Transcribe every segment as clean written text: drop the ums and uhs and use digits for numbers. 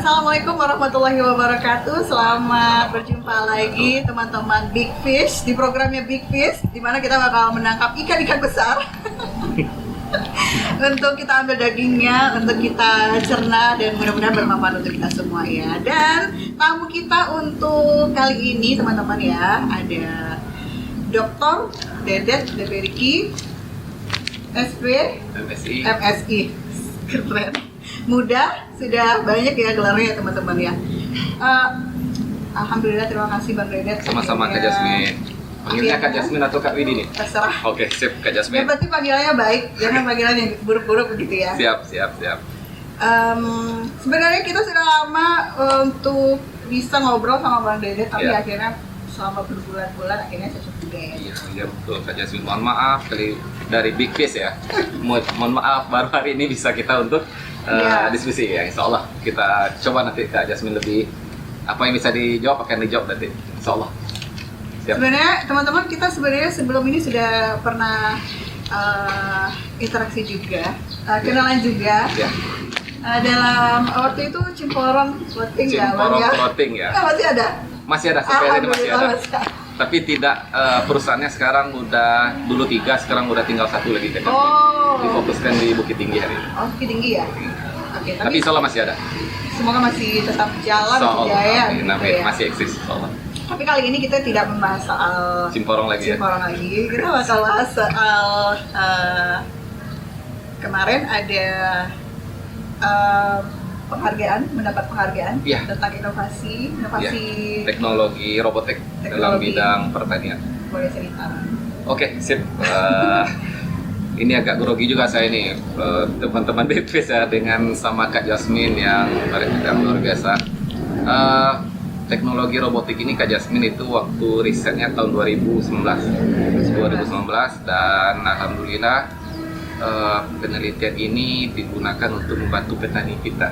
Assalamualaikum warahmatullahi wabarakatuh. Selamat berjumpa lagi teman-teman Big Fish di programnya Big Fish, di mana kita bakal menangkap ikan-ikan besar untuk kita ambil dagingnya, untuk kita cerna dan mudah-mudahan bermanfaat untuk kita semua ya. Dan tamu kita untuk kali ini teman-teman ya, ada Dr. Dedet Deberiki, SP, MSI, keren. Muda, sudah banyak ya gelarnya ya teman-teman ya. Alhamdulillah, terima kasih Bang Dedet. Sama-sama Kak Jasmine. Panggilnya Kak Jasmine atau Kak Widi nih? Terserah. Oke, sip Kak Jasmine. Yang penting panggilannya baik, jangan panggilan yang buruk-buruk begitu ya. Siap. Sebenarnya kita sudah lama untuk bisa ngobrol sama Bang Dedet, tapi Ya. akhirnya selama berbulan-bulan akhirnya cocok juga ya. Iya betul Kak Jasmine. Mohon maaf dari Big Fish ya. Mohon maaf baru hari ini bisa kita untuk diskusi ya. Insya Allah kita coba nanti Kak Jasmine lebih apa yang bisa dijawab akan dijawab nanti. Insya Allah. Siap. Sebenarnya teman-teman kita sebelum ini sudah pernah interaksi juga, kenalan juga. Ya. Dalam waktu itu Cimporong Clothing ya, Bang ya. Clothing ya. Masih ada. Masih ada, sampai ini masih ada. Masih ada. Tapi tidak perusahaannya sekarang udah dulu 3, sekarang udah tinggal 1 lagi Kak Jasmine. Oh. Difokuskan di Bukit Tinggi hari ini. Oh, Bukit Tinggi ya. Oke, Tapi insya Allah masih ada. semoga masih tetap jalan, masih jaya gitu ya. Masih eksis insya Allah. Tapi kali ini kita tidak membahas soal Cimporong lagi ya. Cimporong lagi. Kita bakal bahas soal kemarin ada mendapat penghargaan Ya. tentang inovasi Teknologi robotik dalam Teknologi. bidang pertanian. boleh cerita. Oke, sip. Ini agak grogi juga saya nih, teman-teman BPS ya, dengan sama Kak Jasmine yang luar biasa. Teknologi robotik ini Kak Jasmine itu waktu risetnya tahun 2019 dan alhamdulillah penelitian ini digunakan untuk membantu petani kita.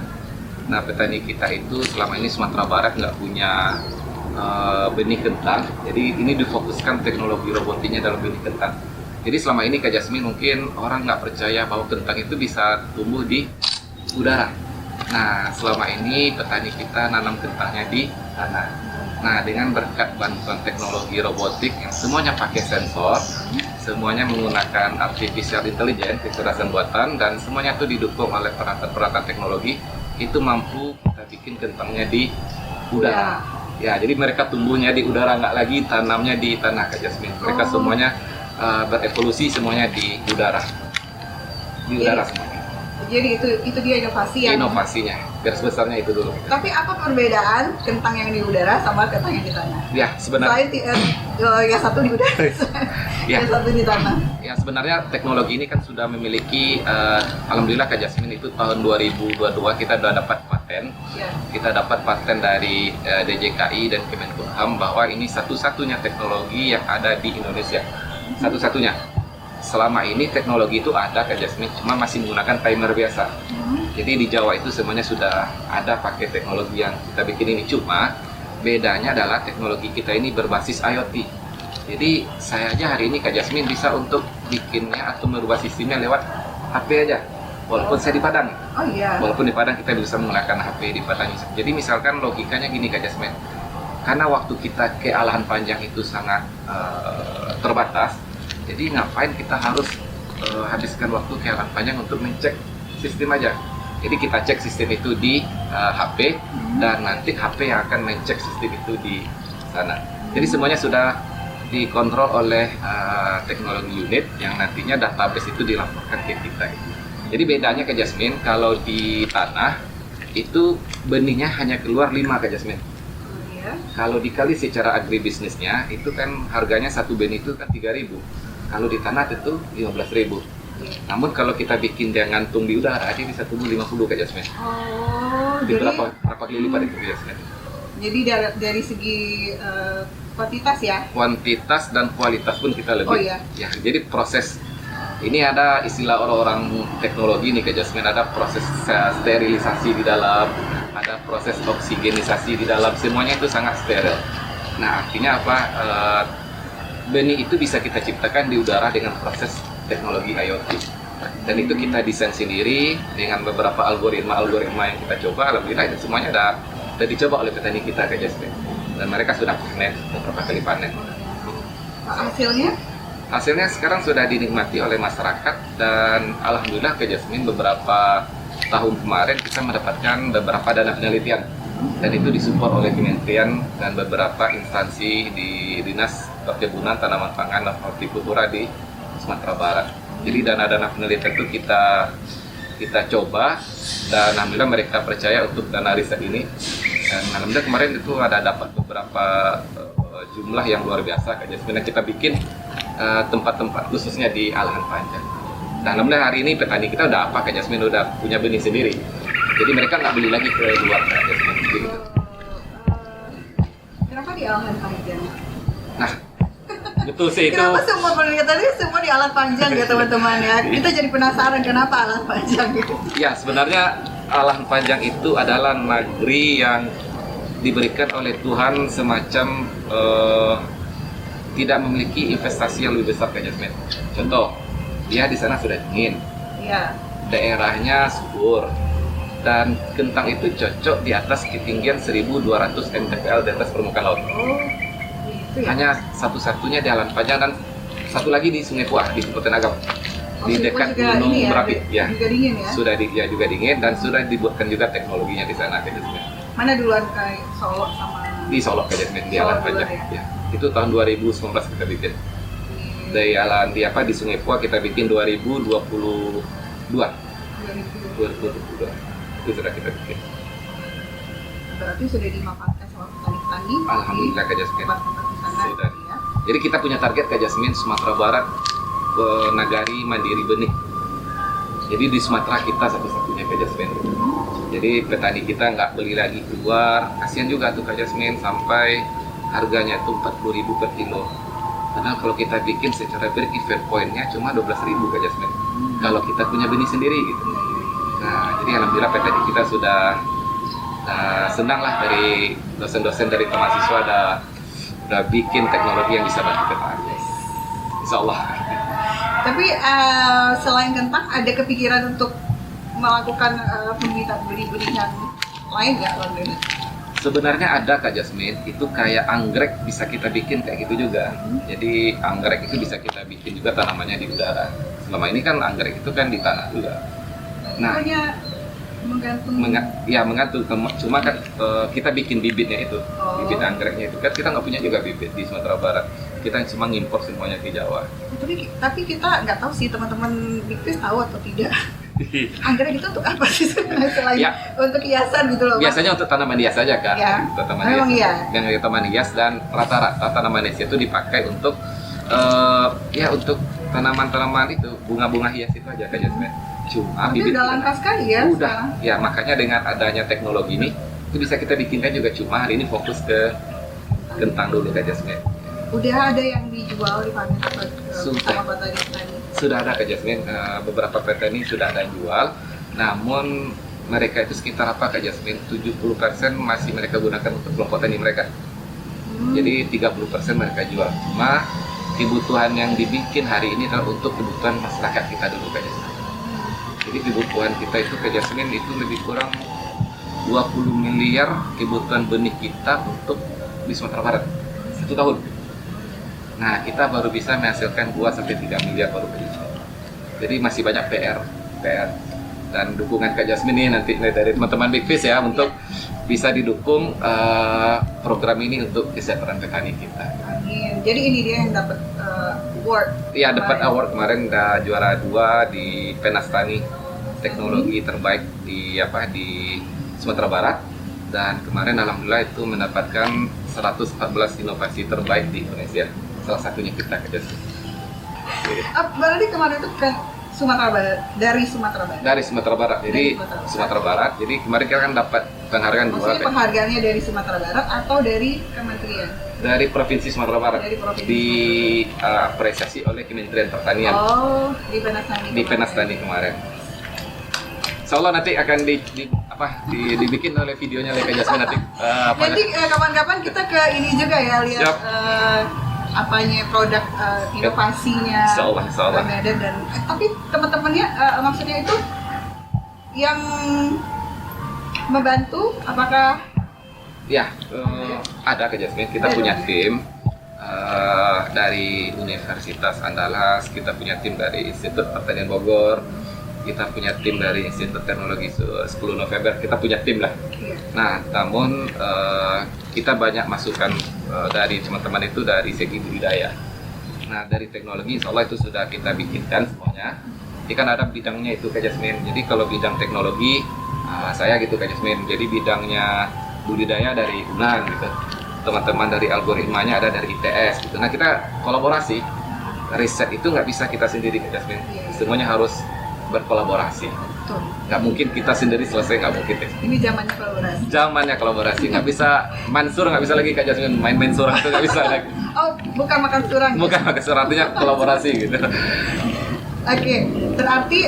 Nah, petani kita itu selama ini Sumatera Barat nggak punya benih kentang, jadi ini difokuskan teknologi robotiknya dalam benih kentang. Jadi selama ini Kak Jasmine mungkin orang nggak percaya bahwa kentang itu bisa tumbuh di udara. Nah, selama ini petani kita nanam kentangnya di tanah. Nah, dengan berkat bantuan teknologi robotik yang semuanya pakai sensor, semuanya menggunakan artificial intelligence, kecerdasan buatan, dan semuanya itu didukung oleh peralatan-peralatan teknologi, itu mampu kita bikin kentangnya di udara. Ya, jadi mereka tumbuhnya di udara, nggak lagi tanamnya di tanah Kak Jasmine. Mereka semuanya berevolusi semuanya di udara. Di udara semuanya. Jadi itu dia Inovasinya, garis besarnya itu dulu. Tapi apa perbedaan kentang yang di udara sama kentang yang di tanah? Ya, sebenarnya. Selain yang satu di udara, Ya. yang satu di tanah. Ya, sebenarnya teknologi ini kan sudah memiliki, alhamdulillah Kak Jasmine itu tahun 2022 kita sudah dapat paten. Ya. Kita dapat paten dari DJKI dan Kemenkumham bahwa ini satu-satunya teknologi yang ada di Indonesia. Satu-satunya. Selama ini teknologi itu ada Kak Jasmine, cuma masih menggunakan timer biasa. Jadi di Jawa itu semuanya sudah ada pakai teknologi yang kita bikin ini. Cuma bedanya adalah teknologi kita ini berbasis IoT. Jadi saya aja hari ini Kak Jasmine bisa untuk bikinnya atau merubah sistemnya lewat HP aja. Walaupun saya di Padang. Oh iya. Walaupun di Padang kita bisa menggunakan HP di Padang. Jadi misalkan logikanya gini Kak Jasmine. Karena waktu kita ke alahan panjang itu sangat terbatas. Jadi ngapain kita harus habiskan waktu ke alahan panjang untuk mengecek sistem aja. Jadi kita cek sistem itu di HP dan nanti HP yang akan mengecek sistem itu di sana. Jadi semuanya sudah dikontrol oleh teknologi unit yang nantinya database itu dilaporkan ke kita. Jadi bedanya Kak Jasmine, kalau di tanah itu benihnya hanya keluar 5 Kak Jasmine. Iya. Kalau dikali secara agribisnisnya itu kan harganya satu benih itu kan 3.000. Kalau di tanah itu 15.000. Namun kalau kita bikin dia ngantung di udara, dia bisa tumbuh 50 Kak Jasmine. Oh, Jadi jadi berapa kali lipat itu Kak Jasmine? Jadi dari segi kuantitas ya? Kuantitas dan kualitas pun kita lebih. Oh iya. Ya, jadi proses ini ada istilah orang-orang teknologi nih Kak Jasmine, ada proses sterilisasi di dalam, ada proses oksigenisasi di dalam, semuanya itu sangat steril. Nah, artinya apa? Benih itu bisa kita ciptakan di udara dengan proses teknologi IoT. Dan itu kita desain sendiri dengan beberapa algoritma yang kita coba. Alhamdulillah itu semuanya udah dicoba oleh petani kita Kak Jasmine. Dan mereka sudah panen, beberapa kali panen. Hasilnya? Hasilnya sekarang sudah dinikmati oleh masyarakat dan alhamdulillah Kak Jasmine beberapa tahun kemarin kita mendapatkan beberapa dana penelitian dan itu disupport oleh kementerian dan beberapa instansi di Dinas Perkebunan, Tanaman Pangan, dan Hortikultura di Sumatera Barat. Jadi dana-dana penelitian itu kita coba dan alhamdulillah mereka percaya untuk dana riset ini. Dan alhamdulillah kemarin itu ada dapat beberapa jumlah yang luar biasa Kak Jasmine. Kita bikin tempat-tempat khususnya di Alahan Panjang. Dan alhamdulillah hari ini petani kita udah Kak Jasmine, udah punya benih sendiri. Jadi mereka nggak beli lagi ke luar Kak Jasmine. Gitu. Kenapa di Alahan Panjang? Nah, betul sih itu. Kenapa semua penelitian tadi semua di Alahan Panjang ya teman-teman ya? Kita jadi penasaran kenapa Alahan Panjang gitu. Ya sebenarnya Alahan Panjang itu adalah negeri yang diberikan oleh Tuhan semacam tidak memiliki investasi yang lebih besar Kak Jasmine. Contoh, dia di sana sudah dingin, Iya. daerahnya subur, dan kentang itu cocok di atas ketinggian 1.200 mdpl di atas permukaan laut. Oh, gitu ya. Hanya satu-satunya di Alahan Panjang dan satu lagi di Sungai Puah di Kabupaten Agam. Di Sungai Puah dekat juga Gunung ini ya, Merapi, ya. juga dingin ya? Sudah juga dingin dan sudah dibuatkan juga teknologinya di sana Kak Jasmine. Mana duluan kayak Solo sama Di Solo Kak Jasmine, di Solo Alahan duluan Panjang. ya? Ya. Itu tahun 2019 kita bikin. Dari Alahan di Sungai Puah kita bikin 2022. 2022. Itu sudah kita bikin. Berarti sudah dimanfaatkan sama petani-petani. Alhamdulillah Kak Jasmine. Tempat-tempat di sana Sudah. gitu ya. Jadi kita punya target Kak Jasmine Sumatera Barat nagari mandiri benih. Jadi di Sumatera kita satu-satunya Kak Jasmine. Jadi petani kita nggak beli lagi keluar. Kasihan juga tuh Kak Jasmine sampai harganya itu 40.000 per kilo. Padahal kalau kita bikin secara break even point-nya cuma 12.000 Kak Jasmine. Kalau kita punya benih sendiri gitu. Nah, jadi alhamdulillah petani kita sudah senang lah dari dosen-dosen dari mahasiswa udah bikin teknologi yang bisa bantu petani. Insya Allah. Tapi selain kentang ada kepikiran untuk melakukan pembibitan benih-benih yang lain nggak Bang Doni? Sebenarnya ada Kak Jasmine, itu kayak anggrek bisa kita bikin kayak gitu juga. Jadi anggrek itu bisa kita bikin juga tanamannya di udara. Selama ini kan anggrek itu kan di tanah juga. Nah, hanya menggantung. mengatur. Cuma kan kita bikin bibitnya itu, Oh. bibit anggreknya itu kan kita nggak punya juga bibit di Sumatera Barat. Kita cuma ngimpor semuanya ke Jawa. Tapi kita nggak tahu sih teman-teman Big Fish tahu atau tidak. Anggrek itu untuk apa sih sebenarnya selain Ya. untuk hiasan gitu loh? Bang? Biasanya untuk tanaman hias saja Kak. Ya. Untuk tanaman Memang hias. iya. Yang tanaman hias dan rata-rata tanaman hias itu dipakai untuk untuk tanaman-tanaman itu bunga-bunga hias itu aja Kak Jasmine. Cuma Itu udah langka sekali ya. udah sekarang. ya makanya dengan adanya teknologi ini itu bisa kita bikinkan juga, cuma hari ini fokus ke kentang dulu Kak Jasmine. Udah ada yang dijual di panen Sudah. sama petani-petani. Sudah ada Kak Jasmine, beberapa petani sudah ada yang jual, namun mereka itu sekitar Kak Jasmine, 70% masih mereka gunakan untuk kelompok tani mereka. Jadi 30% mereka jual. Cuma kebutuhan yang dibikin hari ini adalah untuk kebutuhan masyarakat kita dulu Kak Jasmine. Jadi kebutuhan kita itu Kak Jasmine itu lebih kurang 20 miliar kebutuhan benih kita untuk di Sumatera Barat 1 tahun. Nah, kita baru bisa menghasilkan 2-3 miliar baru Kak Jasmine. Jadi masih banyak PR. Dan dukungan Kak Jasmine ini nanti dari teman-teman Big Fish ya untuk bisa didukung program ini untuk kesejahteraan petani kita. Amin. Jadi ini dia yang dapat award. Iya, dapat kemarin. award kemarin, udah juara 2 di Penastani teknologi terbaik di Sumatera Barat, dan kemarin alhamdulillah itu mendapatkan 114 inovasi terbaik di Indonesia. Salah satunya kita Kak Jasmine. Berarti kemarin itu ke Sumatera Barat, dari Sumatera Barat. Dari Sumatera Barat. Jadi Dari Sumatera Barat. Jadi kemarin kita kan dapat penghargaan 2 Maksudnya penghargaannya dari Sumatera Barat atau dari kementerian? dari Provinsi Sumatera Barat. Dari Provinsi Diapresiasi oleh Kementerian Pertanian Oh, di Penastani. di Penastani kemarin. Insya Allah nanti akan dibikin oleh videonya oleh Kak Jasmine nanti. Jadi kapan-kapan kita ke ini juga ya lihat Siap. apanya produk inovasinya Insya Allah. Bang Dadan dan tapi teman-temannya maksudnya itu yang membantu apakah Ya, ada Kak Jasmine. Kita punya tim dari Universitas Andalas, kita punya tim dari Institut Pertanian Bogor, kita punya tim dari Institut Teknologi 10 November, kita punya tim lah. Nah, namun kita banyak masukan dari teman-teman itu dari segi budidaya. Nah, dari teknologi insya Allah itu sudah kita bikinkan semuanya. Ini kan ada bidangnya itu Kak Jasmine. Jadi kalau bidang teknologi, saya gitu Kak Jasmine. Jadi bidangnya budidaya dari UNAN gitu. Teman-teman dari algoritmanya ada dari ITS gitu. Nah, kita kolaborasi. Riset itu nggak bisa kita sendiri Kak Jasmine. Semuanya harus berkolaborasi. betul. Nggak mungkin kita sendiri selesai, nggak mungkin deh. Ini zamannya kolaborasi. Zamannya kolaborasi, nggak bisa Mansur, nggak bisa lagi Kak Jasmine main surah itu nggak bisa lagi. Oh, bukan makan surang. Bukan makan surah, artinya kolaborasi gitu. Oke, berarti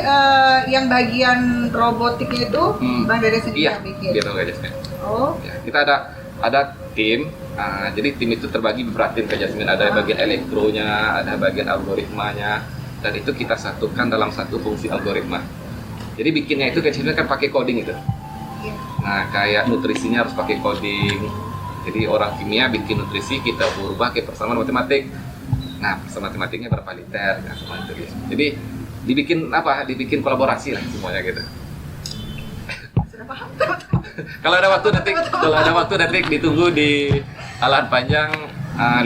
yang bagian robotiknya itu Bang Dadan sendiri Iya, yang bikin. gitu Kak Jasmine. Oh, Ya, kita ada tim, jadi tim itu terbagi beberapa tim Kak Jasmine. Ada bagian elektronya, ada bagian algoritmanya, dan itu kita satukan dalam satu fungsi algoritma. Jadi bikinnya itu Kak Jasmine kan pakai coding itu. iya. Nah, kayak nutrisinya harus pakai coding. Jadi orang kimia bikin nutrisi, kita berubah ke persamaan matematik. Nah, persamaan matematiknya berapa liter, nah, semua itu. Jadi dibikin apa? Dibikin kolaborasi lah semuanya gitu. Sudah paham? Kalau ada waktu nanti ditunggu di Alahan Panjang,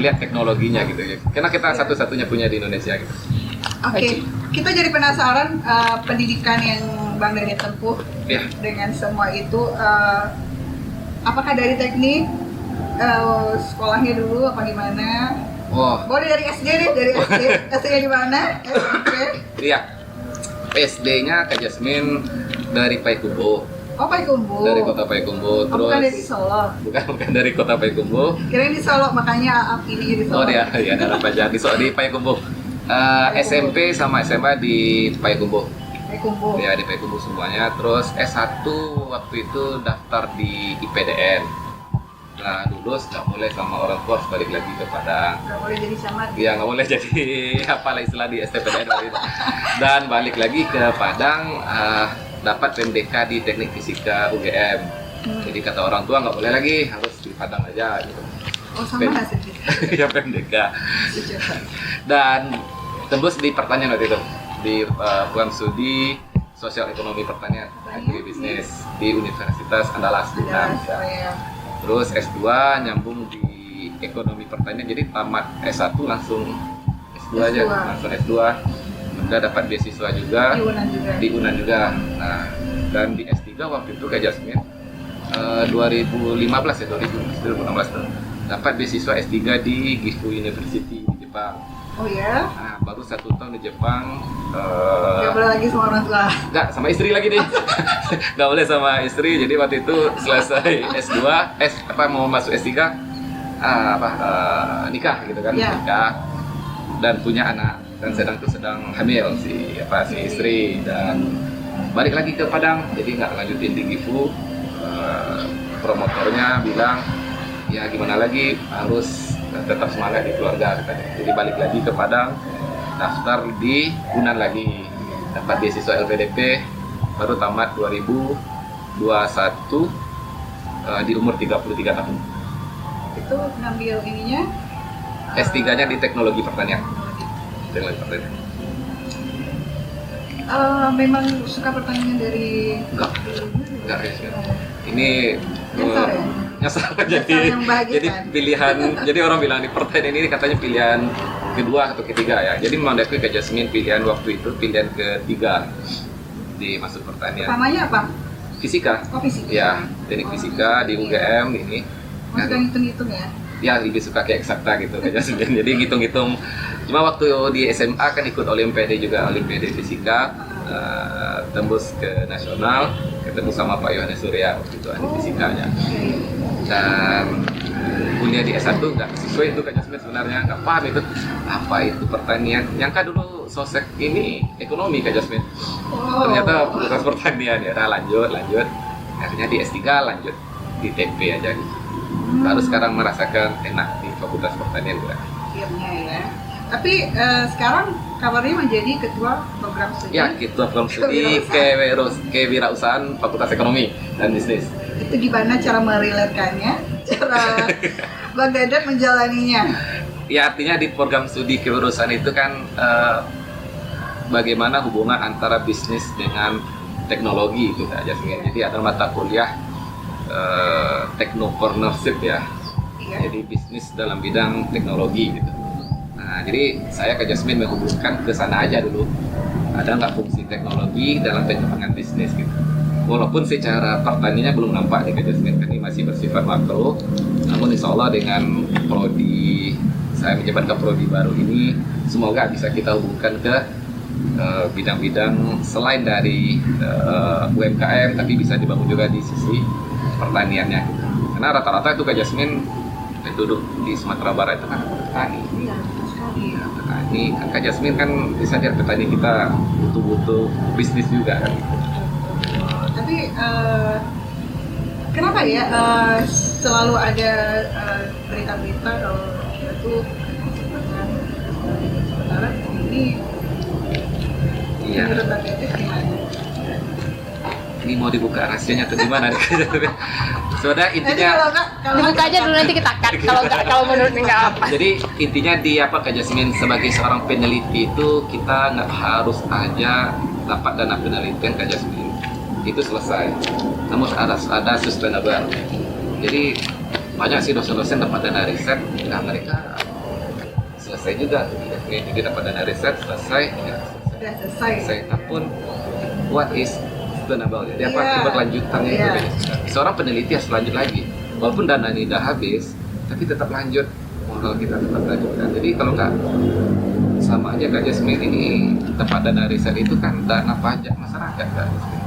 lihat teknologinya gitu ya. Karena kita satu-satunya punya di Indonesia gitu. Oke, kita jadi penasaran pendidikan yang Bang Dadan tempuh Iya. dengan semua itu, apakah dari teknik sekolahnya dulu apa gimana? Wah, Boleh dari SD deh, dari SD. SD-nya di mana? SMP. iya. SD-nya Kak Jasmine dari Payakumbuh, Oh, Payakumbuh. dari kota Payakumbuh. Oh, bukan dari Terus Solo. bukan dari kota Payakumbuh. Kirain di Solo, makanya ini di Solo. Oh dia, ya dalam Panjang di Payakumbuh. SMP sama SMA di Payakumbuh. Payakumbuh. Ya di Payakumbuh semuanya. Terus S1 waktu itu daftar di IPDN. Nah, lulus nggak boleh sama orang tua, harus balik lagi ke Padang. Nggak boleh jadi camat. Ya nggak boleh jadi apalah istilah di STPTN waktu itu. Dan balik lagi ke Padang, dapat PMDK di Teknik Fisika UGM. Jadi kata orang tua nggak boleh lagi, harus di Padang aja gitu. Oh, sama hasilnya. Ya PMDK. Dan tembus di pertanian waktu itu, di program studi sosial ekonomi pertanian, agribisnis di Universitas Andalas di UNAM. Terus S2 nyambung di ekonomi pertanian, jadi tamat S1 langsung S2 aja, langsung S2. Udah dapat beasiswa juga di UNAN juga. Nah, dan di S3 waktu itu Kak Jasmine 2015 ya, 2016 tuh dapat beasiswa S3 di Gifu University di Jepang. Oh ya? Nah, baru 1 tahun di Jepang. Nggak boleh lagi sama orang tua. Nggak, sama istri lagi nih. Nggak boleh sama istri. Jadi waktu itu selesai S2, mau masuk S3, nikah gitu kan, nikah dan punya anak, dan sedang hamil si istri, dan balik lagi ke Padang. Jadi nggak lanjutin di Gifu. Promotornya bilang ya gimana lagi, harus tetap semangat di keluarga katanya. Jadi balik lagi ke Padang, daftar di UNAN lagi, dapat beasiswa LPDP, baru tamat 2021 di umur 33 tahun. Itu ngambil ininya S3-nya di teknologi pertanian. Teknologi pertanian. Memang suka pertanian dari Enggak ya. Ini Nyasar ya? nyasar Nyasar yang bahagia, jadi kan? pilihan. Jadi orang bilang di pertanian ini katanya pilihan kedua atau ketiga ya. Jadi memang dari Kak Jasmine pilihan waktu itu pilihan ketiga di masuk pertanian. Pertamanya apa? Fisika. Oh, fisika. Ya, teknik fisika di UGM ini. Oh, suka ngitung-ngitung ya? Ya, lebih suka kayak eksakta gitu Kak Jasmine. Jadi ngitung-ngitung. Cuma waktu di SMA kan ikut Olimpiade juga, Olimpiade fisika, tembus ke nasional, ketemu sama Pak Yohanes Surya waktu itu ahli fisikanya. Dan kuliah di S1 nggak sesuai itu Kak Jasmine sebenarnya, nggak paham itu apa itu pertanian. Nyangka dulu sosek ini ekonomi Kak Jasmine. Ternyata fakultas pertanian ya. Nah, lanjut. Akhirnya di S3 lanjut di TP aja gitu. Baru sekarang merasakan enak di fakultas pertanian gue. akhirnya ya. Tapi sekarang kabarnya menjadi ketua program studi. Ya, ketua program studi kewirausahaan Fakultas Ekonomi dan Bisnis. Itu gimana cara merelakannya? Cara Bang Dadan menjalaninya? Ya, artinya di program studi kewirausahaan itu kan bagaimana hubungan antara bisnis dengan teknologi gitu aja sih. Jadi ada mata kuliah technopreneurship ya. Iya. Jadi bisnis dalam bidang teknologi gitu. Nah, jadi saya ke Jasmine menghubungkan ke sana aja dulu. Ada nggak fungsi teknologi dalam pengembangan bisnis gitu. Walaupun secara pertaniannya belum nampak di Jasmine, kan ini masih bersifat makro. Namun insya Allah dengan prodi, saya menjabat ke prodi baru ini, semoga bisa kita hubungkan ke bidang-bidang selain dari UMKM, tapi bisa dibangun juga di sisi pertaniannya. Karena rata-rata itu Kak Jasmine duduk di Sumatera Barat itu kan petani. Iya, betul sekali. Ya, petani. Kan Kak Jasmine kan bisa lihat petani kita butuh bisnis juga kan. Tapi kenapa ya selalu ada berita-berita kalau itu sementara ini Iya. menurut Bang Dadan gimana? Ini mau dibuka rahasianya atau gimana? Sebenarnya Nanti intinya kalau Dibuka aja dulu, nanti kita cut kalau menurut nggak apa. jadi intinya di apa Kak Jasmine sebagai seorang peneliti itu kita nggak harus aja dapat dana penelitian Kak Jasmine itu selesai, namun ada sustainable. Jadi banyak sih dosen-dosen dapat dana riset, nah mereka selesai juga tuh Kak Jasmine. Jadi dapat dana riset selesai, ya sudah selesai. selesai. Namun what is sustainable? Jadi apa Iya. keberlanjutannya itu Iya. Kak Jasmine? Seorang peneliti harus lanjut lagi, walaupun dana ini udah habis, tapi tetap lanjut, moral kita tetap lanjutkan. Jadi kalau nggak sama aja Kak Jasmine ini dapat dana riset itu kan dana pajak masyarakat Kak Jasmine.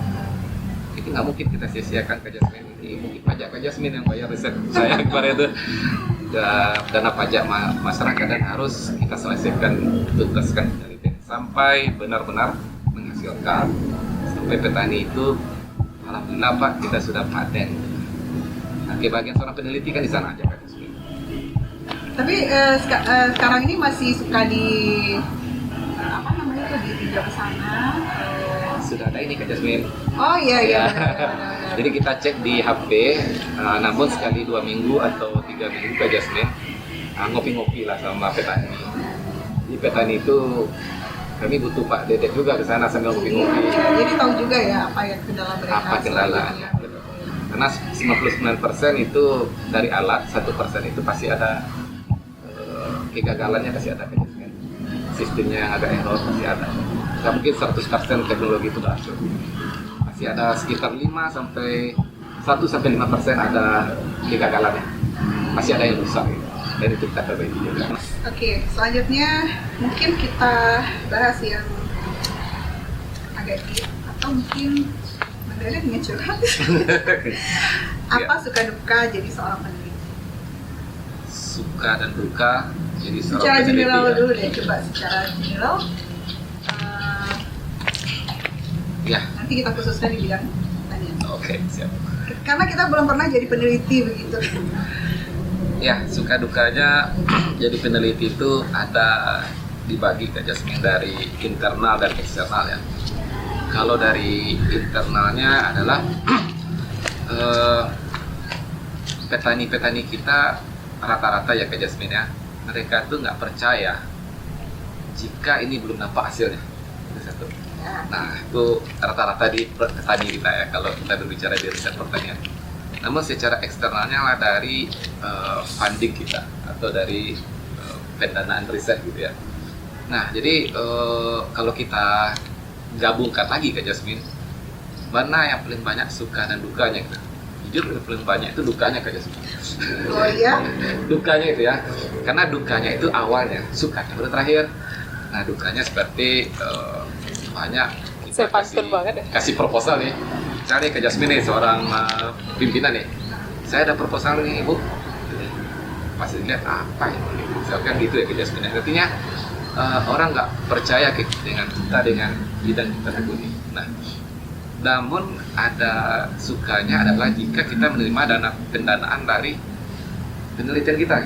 Itu nggak mungkin kita sia-siakan Kak Jasmine ini, mungkin pajak Kak Jasmine yang bayar riset saya kemarin itu dana pajak masyarakat, dan harus kita selesaikan, tuntaskan penelitian sampai benar-benar menghasilkan, sampai petani itu alhamdulillah Pak kita sudah paten. Nah, bagian seorang peneliti kan di sana aja Kak Jasmine. Tapi sekarang ini masih suka di apa namanya tuh di pinjam ke sana. Sudah ada ini Kak Jasmine. Oh iya iya. Ya. benar. Jadi kita cek di HP, namun sekali 2 minggu atau 3 minggu Kak Jasmine ngopi-ngopi lah sama petani. Di petani itu kami butuh Pak Dedek juga ke sana sambil ngopi-ngopi. Iya, jadi tahu juga ya apa yang kendala mereka. Apa kendalanya? Karena 99% itu dari alat, 1% itu pasti ada kegagalannya, pasti ada Kak Jasmine. Sistemnya yang agak error pasti ada. Nggak mungkin 100% teknologi itu berhasil. Masih ada sekitar 1-5% ada kegagalannya. Masih ada yang rusak gitu. Dan itu kita perbaiki juga. Oke, selanjutnya mungkin kita bahas yang agak deep atau mungkin mendadak dengan curhat. Apa suka duka jadi seorang peneliti? Suka dan duka jadi seorang Secara peneliti, general ya. dulu deh, coba secara general. Ya, Nanti kita khususkan di bidang pertanian. oke, siap. Karena kita belum pernah jadi peneliti begitu. Ya, suka dukanya jadi peneliti itu ada dibagi Kak Jasmine dari internal dan eksternal ya. Kalau dari internalnya adalah petani-petani kita rata-rata ya Kak Jasmine ya, mereka tuh nggak percaya jika ini belum nampak hasilnya. Itu satu. Nah, itu rata-rata di petani kita ya, kalau kita berbicara di riset pertanian. Namun secara eksternalnya lah dari funding kita atau dari pendanaan riset gitu ya. Nah, jadi kalau kita gabungkan lagi Kak Jasmine, mana yang paling banyak suka dan dukanya gitu? Jujur yang paling banyak itu dukanya Kak Jasmine. Oh iya? Dukanya itu ya, karena dukanya itu awalnya, sukanya baru terakhir. Nah, dukanya seperti banyak kita Saya pantun banget ya. kasih proposal nih. Misalnya Kak Jasmine nih, seorang pimpinan nih, saya ada proposal nih Ibu, pasti dilihat apa ini, misalkan gitu ya Kak Jasmine. Artinya orang nggak percaya dengan kita, dengan bidang kita tekuni. Nah, namun ada sukanya adalah jika kita menerima dana pendanaan dari penelitian kita.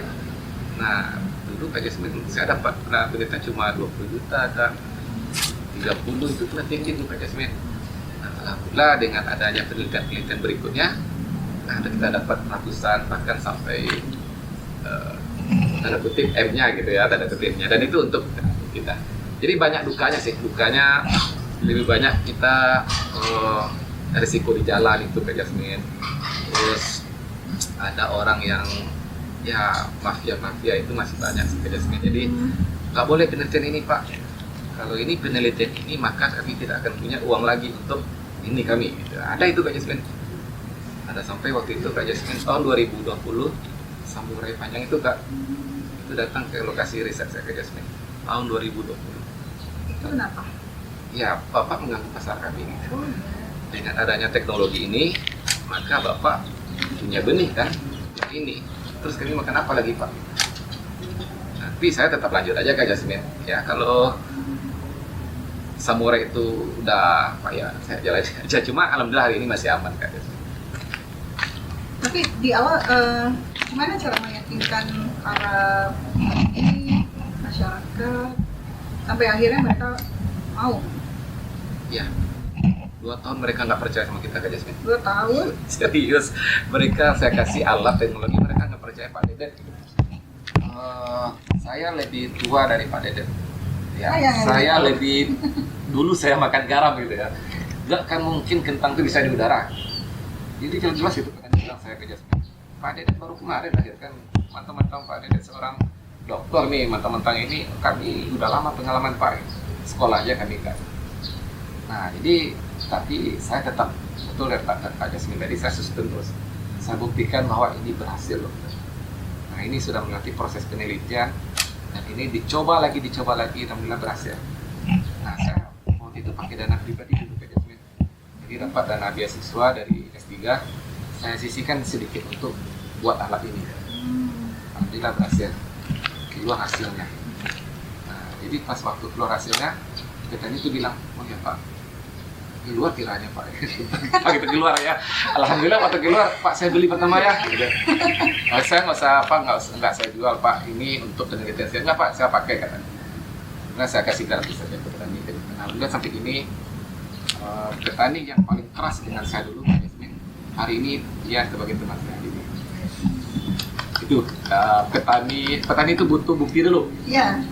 Nah, dulu itu Kak Jasmine saya dapat penelitian cuma 20 juta kan 30 itu penelitian itu Kak Jasmine. Nah, alhamdulillah dengan adanya penelitian berikutnya, nah kita dapat ratusan bahkan sampai tanda kutip M-nya gitu ya, tanda kutipnya, dan itu untuk kita. Jadi banyak dukanya sih, dukanya lebih banyak kita risiko di jalan itu Kak Jasmine. Terus ada orang yang ya mafia itu masih banyak sih Kak Jasmine. Jadi nggak boleh penelitian ini Pak. Kalau ini penelitian ini maka kami tidak akan punya uang lagi untuk ini kami. Gitu. Ada itu Kak Jasmine. Ada sampai waktu itu Kak Jasmine tahun 2020 samurai panjang itu Kak itu datang ke lokasi riset saya Kak Jasmine tahun 2020. Itu kenapa? Ya Bapak mengganggu pasar kami. Gitu. Dengan adanya teknologi ini maka Bapak punya benih kan ini. Terus kami makan apa lagi Pak? Tapi saya tetap lanjut aja Kak Jasmine. Ya kalau samurai itu udah apa ya saya jalan aja. Cuma alhamdulillah hari ini masih aman Kak Jasmine. Tapi di awal gimana cara meyakinkan para ini masyarakat sampai akhirnya mereka mau? Ya 2 tahun mereka nggak percaya sama kita Kak Jasmine. 2 tahun? Serius, mereka saya kasih alat teknologi mereka nggak percaya Pak Deden. Saya lebih tua dari Pak Deden. Ya, saya lebih dulu saya makan garam gitu ya. Nggak kan mungkin kentang itu bisa di udara. Jadi jelas itu kan bilang saya ke Jasmine. Pak Deden baru kemarin lahirkan mantap-mantap Pak Deden seorang dokter nih mantap-mantap ini kami udah lama pengalaman Pak sekolah aja kami kan. Nah jadi tapi saya tetap betul ya Pak Jasmine tadi saya susun terus saya buktikan bahwa ini berhasil loh. Nah ini sudah melalui proses penelitian dan ini dicoba lagi alhamdulillah berhasil. Nah saya waktu itu pakai dana pribadi dulu Pak Jasmine. Jadi dapat dana beasiswa dari S3 saya sisihkan sedikit untuk buat alat ini. Alhamdulillah berhasil keluar hasilnya. Nah jadi pas waktu keluar hasilnya petani itu bilang oh ya Pak keluar kiranya Pak. Pak kita keluar ya. Alhamdulillah waktu keluar Pak saya beli pertama ya. Gitu. Saya nggak usah Pak nggak saya jual Pak ini untuk penelitian saya nggak Pak saya pakai katanya. Nah saya kasih gratis saja ke petani. Alhamdulillah sampai ini petani yang paling keras dengan saya dulu Pak Jasmine hari ini dia sebagai teman saya ini. Itu petani itu butuh bukti dulu. Iya.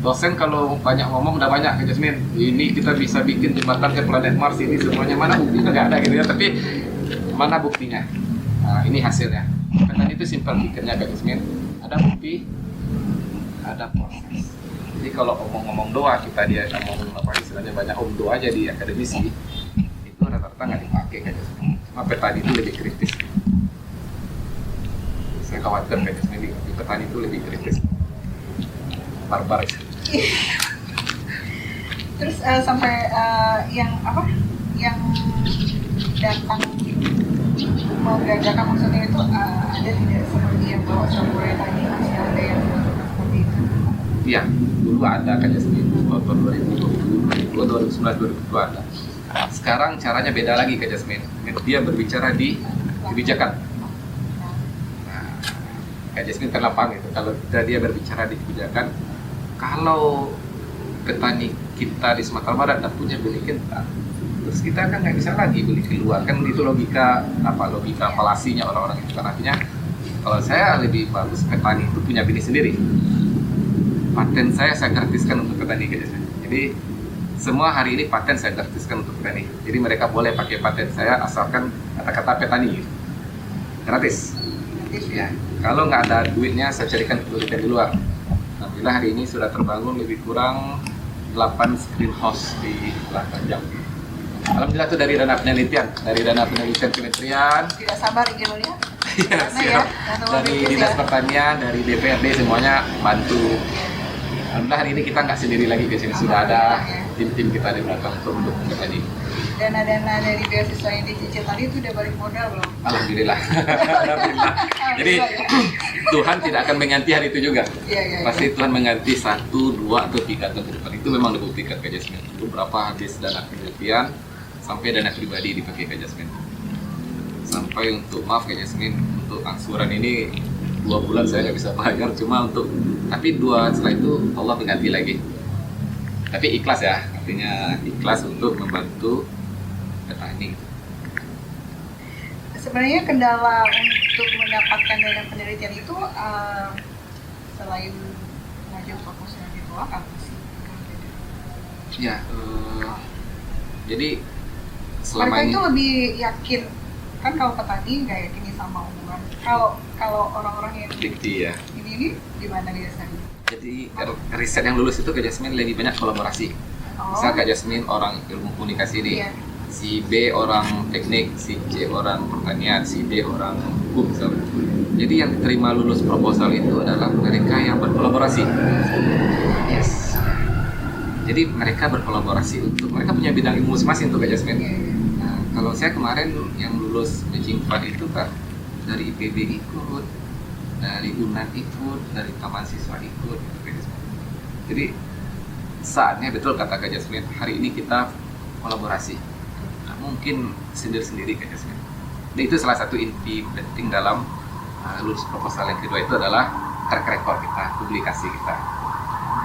Dosen kalau banyak ngomong udah banyak Kak Jasmine. Ini kita bisa bikin jembatan ke planet Mars ini semuanya mana buktinya nggak ada gitu ya. Tapi mana buktinya? Nah, ini hasilnya. Petani itu simpel pikirnya Kak Jasmine. Ada bukti, ada proses. Jadi kalau ngomong doa kita dia ngomong apa istilahnya banyak omdo aja di akademisi itu rata-rata nggak dipakai Kak Jasmine. Cuma petani itu lebih kritis. Saya khawatir Kak Jasmine di petani itu lebih kritis. Barbar. Terus sampai yang apa? Yang datang mau gagalkan maksudnya itu ada tidak seperti yang bawa samurai tadi masih ada yang seperti itu? Iya, dulu ada Kak Jasmine tahun 2019 2020 ada. Sekarang caranya beda lagi Kak Jasmine. Dia berbicara di kebijakan. Nah, Kak Jasmine kan lapang gitu. Kalau dia berbicara di kebijakan, kalau petani kita di Sumatera Barat tidak punya benih kentang, terus kita kan nggak bisa lagi beli keluar kan itu logika falasinya orang-orang itu kan artinya kalau saya lebih bagus petani itu punya benih sendiri. Paten saya gratiskan untuk petani gitu. Jadi semua hari ini paten saya gratiskan untuk petani. Jadi mereka boleh pakai paten saya asalkan kata-kata petani gratis. Ya. Kalau nggak ada duitnya saya carikan penelitian di luar. Alhamdulillah hari ini sudah terbangun lebih kurang 8 greenhouse di Lahan Panjang. Alhamdulillah itu dari dana penelitian kementerian. Tidak sabar ingin lihat. Iya, siap. Dari Dinas Pertanian, dari DPRD semuanya bantu. Alhamdulillah hari ini kita nggak sendiri lagi di sini sudah ada tim-tim kita di belakang untuk mendukung tadi. Dana-dana dari beasiswa yang dicicil tadi itu udah balik modal belum? Alhamdulillah. Alhamdulillah. Jadi Tuhan tidak akan mengganti hari itu juga. Iya. Pasti Tuhan mengganti 1, 2, atau 3 tahun ke depan. Itu memang dibuktikan Kak Jasmine. Itu berapa habis dana penelitian sampai dana pribadi dipakai Kak Jasmine. Sampai untuk Kak Jasmine, untuk angsuran ini 2 bulan saya nggak bisa bayar, cuma untuk tapi setelah itu Allah mengganti lagi. Tapi ikhlas ya, artinya ikhlas untuk membantu petani. Sebenarnya kendala untuk mendapatkan dana penelitian itu selain wajib fokusnya ditolak apa sih? Ya, jadi selama Mereka ini itu lebih yakin kan kalau petani nggak yakin sama omongan. Kalau orang-orang yang dikti ya. ini gimana biasanya? Jadi riset yang lulus itu Kak Jasmine lebih banyak kolaborasi. Misal Kak Jasmine orang ilmu komunikasi ini, Iya. si B orang teknik, si C orang pertanian, si D orang hukum misalnya. Jadi yang terima lulus proposal itu adalah mereka yang berkolaborasi. Yes. Jadi mereka berkolaborasi untuk mereka punya bidang ilmu masing-masing untuk Kak Jasmine. Nah, kalau saya kemarin yang lulus matching fund itu kan dari IPB ikut, dari UNAN ikut, dari Taman Siswa ikut, gitu, Kak Jasmine. Jadi saatnya betul kata Kak Jasmine, hari ini kita kolaborasi. Nah, mungkin sendiri-sendiri Kak Jasmine. Jadi itu salah satu inti penting dalam lulus proposal yang kedua itu adalah track record kita, publikasi kita.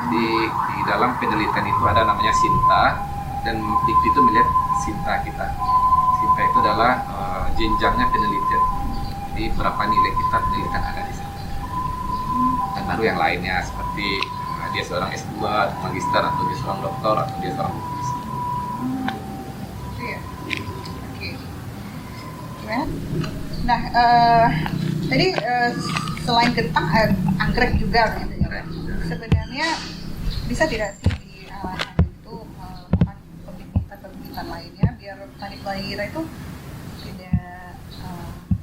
Jadi di dalam penelitian itu ada namanya Sinta, dan Dikti itu melihat Sinta kita. Sinta itu adalah jenjangnya penelitian. Jadi berapa nilai kita penelitian ada di sana. Dan baru yang lainnya seperti dia seorang S2, magister, atau dia seorang doktor, atau dia seorang profesor. Iya. Oke. Gimana? Nah, tadi selain kentang, anggrek juga gitu ya. Anggrek juga. Sebenarnya bisa tidak sih di alasan itu melakukan pembibitan lainnya biar petani Ira itu tidak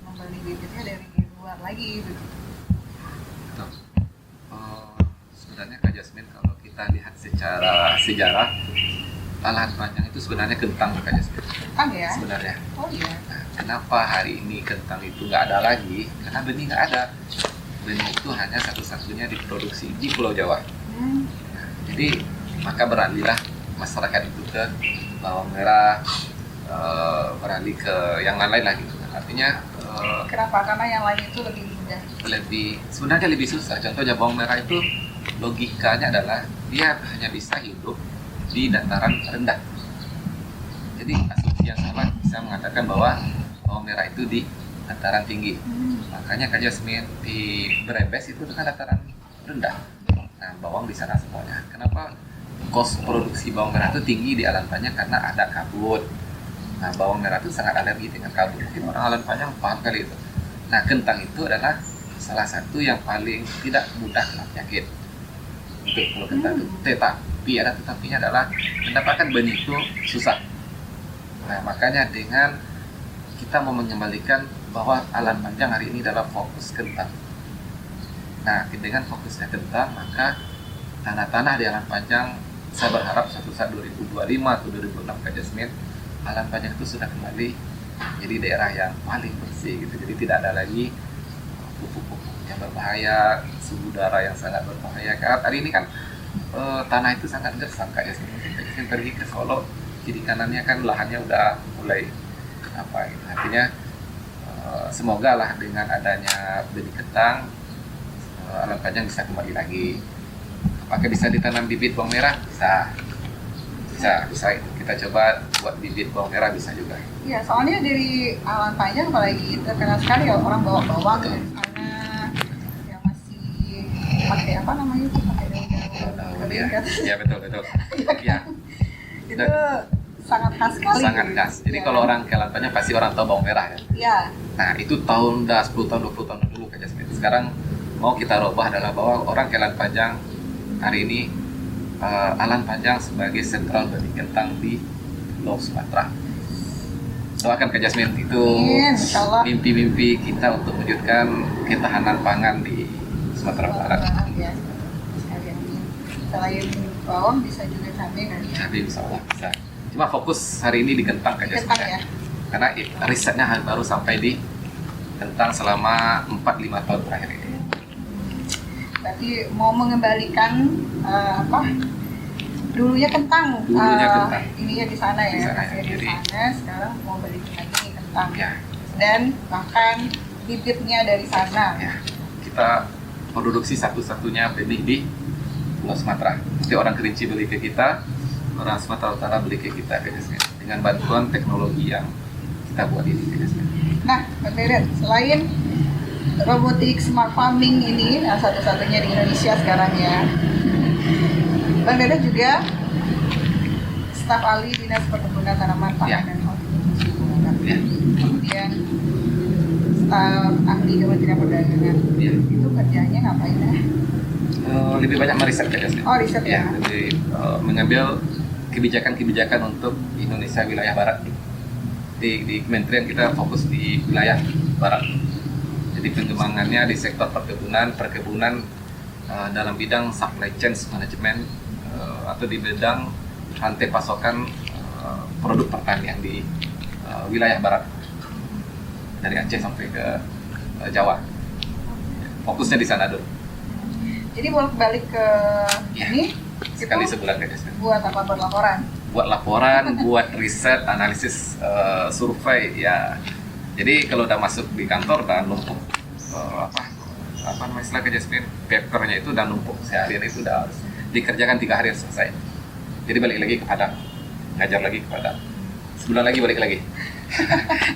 membeli bibitnya dari luar lagi gitu. Betul. Sebenarnya Kak Jasmine kalau kita lihat secara sejarah, lahan panjang itu sebenarnya kentang Kak Jasmine. Kentang ya? Sebenarnya. Oh iya. Nah, kenapa hari ini kentang itu nggak ada lagi? Karena benih nggak ada. Benih itu hanya satu-satunya diproduksi di Pulau Jawa. Nah, jadi maka beralihlah masyarakat itu ke bawang merah, beralih ke yang lain lagi. Artinya Kenapa? Karena yang lain itu lebih mudah. sebenarnya lebih susah. Contohnya bawang merah itu logikanya adalah dia hanya bisa hidup di dataran rendah. Jadi asumsi yang salah bisa mengatakan bahwa bawang merah itu di dataran tinggi. Makanya Kak Jasmine di Brebes itu kan dataran rendah. Nah, bawang di sana semuanya. Kenapa kos produksi bawang merah itu tinggi di Alan Panjang? Karena ada kabut. Nah, bawang merah itu sangat alergi dengan kabut. Mungkin orang Alan Panjang paham kali itu. Nah, kentang itu adalah salah satu yang paling tidak mudah kena penyakit. Untuk kalau kentang itu. Tetapi ada tetapinya adalah mendapatkan benih itu susah. Nah, makanya dengan kita mau mengembalikan bahwa Alan Panjang hari ini adalah fokus kentang. Nah, dengan fokusnya kentang, maka tanah-tanah di Alan Panjang, saya berharap suatu saat 2025 atau 2026 Kak Jasmine, Alan Panjang itu sudah kembali jadi daerah yang paling bersih gitu. Jadi tidak ada lagi pupuk-pupuk yang berbahaya, suhu udara yang sangat berbahaya. Karena hari ini kan tanah itu sangat gersang Kak Jasmine. Kak Jasmine pergi ke Solo, kiri kanannya kan lahannya udah mulai apa gitu. Artinya semoga lah dengan adanya benih kentang, Alan Panjang bisa kembali lagi. Apakah bisa ditanam bibit bawang merah? Bisa. Kita coba buat bibit bawang merah, bisa juga. Iya, soalnya dari Alan Panjang apalagi terkenal sekali ya orang bawa bawang dari sana yang masih pakai apa namanya itu, pakai daun-daun ya betul. Ya. Itu sangat khas sekali. Sangat khas. Jadi Ya. kalau orang ke Alan Panjang pasti orang tahu bawang merah ya. Iya. Nah, itu tahun 10 tahun 20 tahun dulu Kak Jasmine. Sekarang mau kita rubah adalah bahwa orang ke Alan Panjang hari ini Alan Panjang sebagai sentral benih kentang di Pulau Sumatera. Doakan Kak Jasmine, itu Insyaallah. mimpi-mimpi kita untuk mewujudkan ketahanan pangan di Sumatera Barat. Ya, sekalian ini. Selain bawang bisa juga cabai kan ya? Jadi insya Allah bisa. Cuma fokus hari ini di kentang Kak Jasmine. Kentang ya? Karena risetnya baru sampai di kentang selama 4-5 tahun terakhir ini. Berarti mau mengembalikan dulunya kentang, Kentang. ininya di sana ya, Di sana, hasilnya di jadi- sana. Sekarang mau balik lagi kentang Ya, dan bahkan bibitnya dari sana. ya. kita produksi satu-satunya benih di Pulau Sumatera. Jadi orang Kerinci beli ke kita, orang Sumatera Utara beli ke kita, Kak Jasmine. Dengan bantuan teknologi yang kita buat ini, Kak Jasmine. Nah, Bang Deret, selain robotik smart farming ini satu-satunya di Indonesia sekarang ya, Bang Deret juga staf ahli Dinas Perkebunan Tanaman Pangan Ya. dan Hortikultura Sumatera. Ya. Kemudian staf ahli Kementerian Perdagangan. Ya. Itu kerjanya ngapain ya? Lebih banyak meriset, Kak Jasmine. Oh, riset ya. Jadi mengambil kebijakan-kebijakan untuk Indonesia wilayah barat. Di kementerian kita fokus di wilayah barat. Jadi pengembangannya di sektor perkebunan dalam bidang supply chain management atau di bidang rantai pasokan produk pertanian di wilayah barat dari Aceh sampai ke Jawa. Fokusnya di sana dulu. Jadi bolak-balik ke Ya. ini Sekali itu sebulan, Kak Jasmine. buat apa? Buat laporan. Buat laporan, buat riset, analisis, survei ya. Jadi kalau udah masuk di kantor dan numpuk apa namanya istilah, Kak Jasmine, papernya itu udah numpuk seharian, itu udah harus dikerjakan 3 hari selesai. Jadi balik lagi ke Padang, ngajar lagi ke Padang, sebulan lagi balik lagi.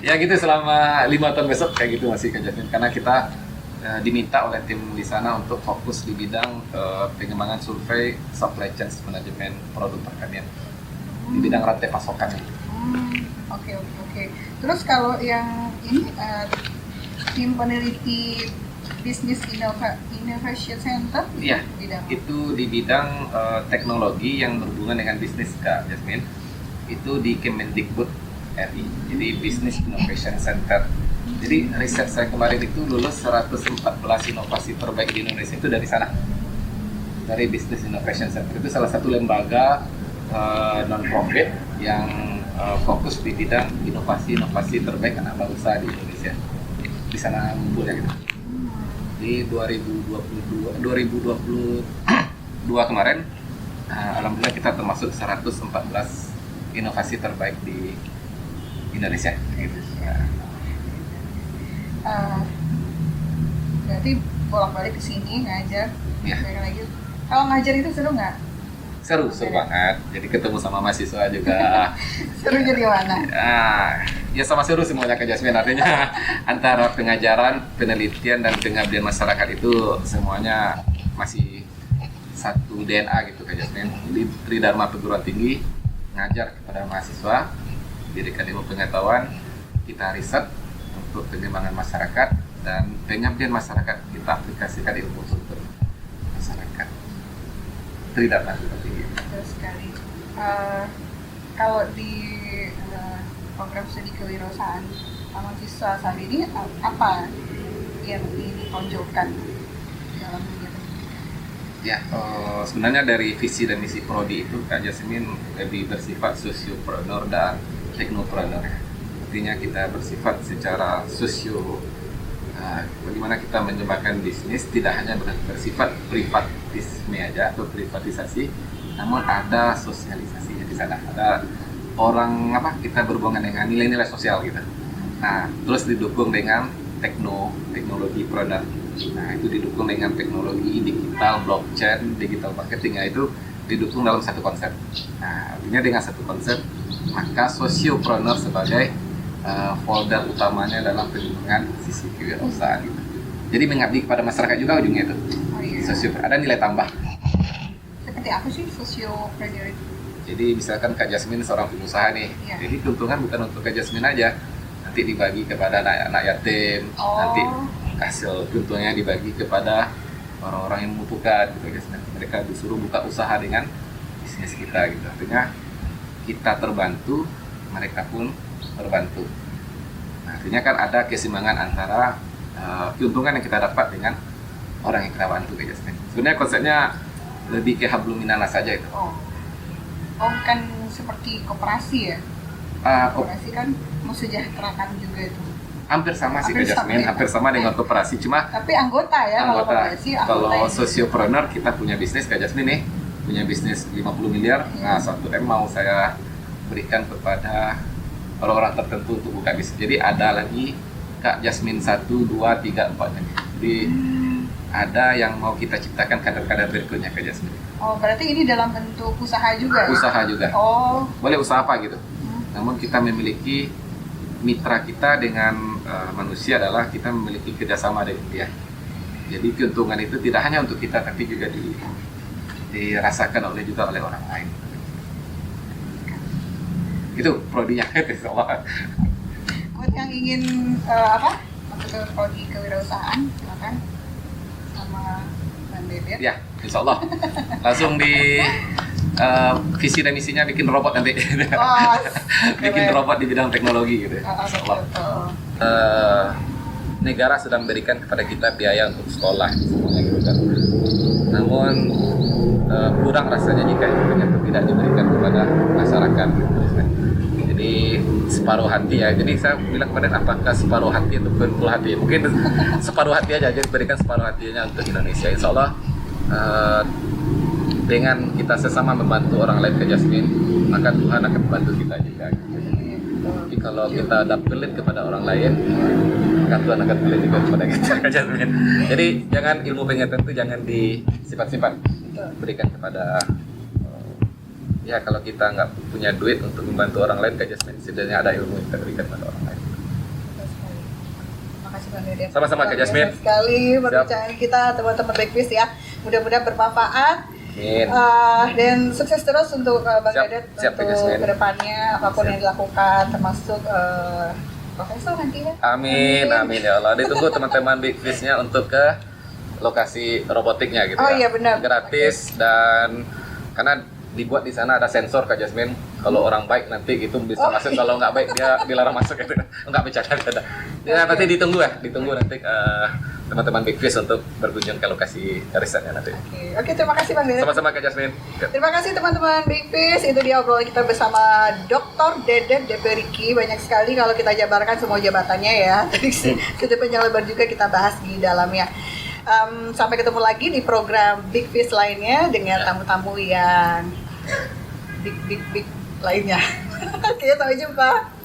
Ya gitu selama 5 tahun besok kayak gitu masih, Kak Jasmine, karena kita diminta oleh tim di sana untuk fokus di bidang pengembangan survei supply chain management produk pertanian di bidang rantai pasokan. Oke. Terus kalau yang ini tim peneliti Business Innovation Center, Iya, bidang itu di bidang teknologi yang berhubungan dengan bisnis, Kak Jasmine. Itu di Kemendikbud RI, jadi Business Innovation Center. Jadi riset saya kemarin itu lulus 114 inovasi terbaik di Indonesia itu dari sana, dari Business Innovation Center. Itu salah satu lembaga non-profit yang fokus di bidang inovasi terbaik anak bangsa di Indonesia. Di sana ngumpulnya gitu. Di 2022 kemarin, alhamdulillah kita termasuk 114 inovasi terbaik di Indonesia. Gitu. berarti bolak-balik ke sini ngajar. Iya. Balik lagi. Kalau ngajar itu seru nggak? Seru banget. Jadi ketemu sama mahasiswa juga. Seru jadi mana? Ya sama seru semuanya, Kak Jasmine. Artinya antara pengajaran, penelitian, dan pengabdian masyarakat itu semuanya masih satu DNA gitu, Kak Jasmine. Jadi Tridharma Perguruan Tinggi ngajar kepada mahasiswa, dirikan ilmu pengetahuan, kita riset untuk pengembangan masyarakat, dan pengabdian masyarakat kita aplikasikan ilmu untuk masyarakat. Tridharma Perguruan Tinggi. Betul sekali. Kalau di program studi kewirausahaan mahasiswa saat ini apa yang ditonjolkan dalam dunia pendidikan? Ya, sebenarnya dari visi dan misi Prodi itu, Kak Jasmine, lebih bersifat sosiopreneur dan teknopreneur. Artinya kita bersifat secara bagaimana kita mengembangkan bisnis tidak hanya bersifat privatisme aja atau privatisasi, namun ada sosialisasinya di sana. Ada kita berhubungan dengan nilai-nilai sosial gitu. Nah, terus didukung dengan teknologi preneur. Nah, itu didukung dengan teknologi digital, blockchain, digital marketing, itu didukung dalam satu konsep. Nah, artinya dengan satu konsep, maka sosiopreneur sebagai folder utamanya dalam pengembangan sisi kewirausahaan gitu. Jadi mengabdi kepada masyarakat juga ujungnya itu. Oh iya. Ada nilai tambah. Seperti apa sih sosiopreneur itu? Jadi misalkan Kak Jasmine seorang pengusaha nih, Iya. jadi keuntungan bukan untuk Kak Jasmine aja, nanti dibagi kepada anak yatim, nanti hasil keuntungannya dibagi kepada orang-orang yang membutuhkan gitu, guys. Mereka disuruh buka usaha dengan bisnis kita gitu. Artinya kita terbantu, mereka pun terbantu. Nah, artinya kan ada keseimbangan antara keuntungan yang kita dapat dengan orang yang kita bantu, guys. Sebenarnya konsepnya lebih ke hablum minanas saja itu. Kan seperti koperasi ya? Koperasi kan mensejahterakan juga itu. Hampir sama sih, Hampir Kak Jasmine, sama. hampir sama dengan koperasi, cuma Tapi anggota ya, kalau koperasi Kalau anggota. sosiopreneur kita punya bisnis, Kak Jasmine nih, punya bisnis 50 miliar, nah 1M mau saya berikan kepada orang-orang tertentu untuk buka bisnis. Jadi ada lagi Kak Jasmine 1, 2, 3, 4. Jadi ada yang mau kita ciptakan kader-kader berikutnya Kak Jasmine. Oh, berarti ini dalam bentuk usaha juga ya? Usaha juga. Oh. Boleh usaha apa gitu. Namun kita memiliki mitra kita dengan manusia adalah kita memiliki kerjasama dengan dia. Jadi keuntungan itu tidak hanya untuk kita tapi juga dirasakan juga oleh orang lain. Itu prodinya insya-Allah. Buat yang ingin masuk ke prodi kewirausahaan, silakan sama Bang Deden. Ya, insya Allah. Langsung di visi dan misinya bikin robot nanti. Oh, Bikin keren. robot di bidang teknologi gitu. Insya Allah. Negara sudah memberikan kepada kita biaya untuk sekolah semuanya gitu kan. Namun kurang rasanya jika itu tidak diberikan kepada masyarakat gitu. Jadi separuh hati ya. Jadi saya bilang kepada apakah separuh hati atau full hati? Mungkin separuh hati aja. Jadi berikan separuh hatinya untuk Indonesia. Insya Allah dengan kita sesama membantu orang lain Kak Jasmine, maka Tuhan akan membantu kita juga. Jadi kalau kita ada pelit kepada orang lain, maka Tuhan akan pelit juga kepada kita Kak Jasmine. Jadi jangan ilmu pengetahuan itu jangan disimpan-simpan. Berikan kepada ya kalau kita nggak punya duit untuk membantu orang lain Kak Jasmine, setidaknya ada ilmu yang kita berikan kepada orang lain. Makasih Bang Deden. Sama-sama Kak Jasmine. Sekali perbincangan kita teman-teman Backfist ya. Mudah-mudahan bermanfaat. Amin. Dan sukses terus untuk Bang Deden siap, Kak untuk Jasmine. kedepannya apapun yang dilakukan termasuk profesor nanti ya. Amin, amin ya Allah. Ditunggu teman-teman Big Fish-nya untuk ke lokasi robotiknya gitu Oh ya. iya benar. Gratis dan karena dibuat di sana ada sensor Kak Jasmine. Kalau orang baik nanti itu bisa masuk, kalau nggak baik dia dilarang masuk gitu. Nggak bercanda. Ya nanti ditunggu nanti teman-teman Big Fish untuk berkunjung ke lokasi risetnya nanti. Oke, terima kasih Bang Deden. Sama-sama Kak Jasmine. Terima kasih teman-teman Big Fish. Itu dia obrolan kita bersama Dr. Deden Deperiki. Banyak sekali kalau kita jabarkan semua jabatannya ya. Tadi sudah panjang lebar juga kita bahas di dalamnya. Sampai ketemu lagi di program Big Fish lainnya dengan tamu-tamu yang big lainnya. Oke, sampai jumpa.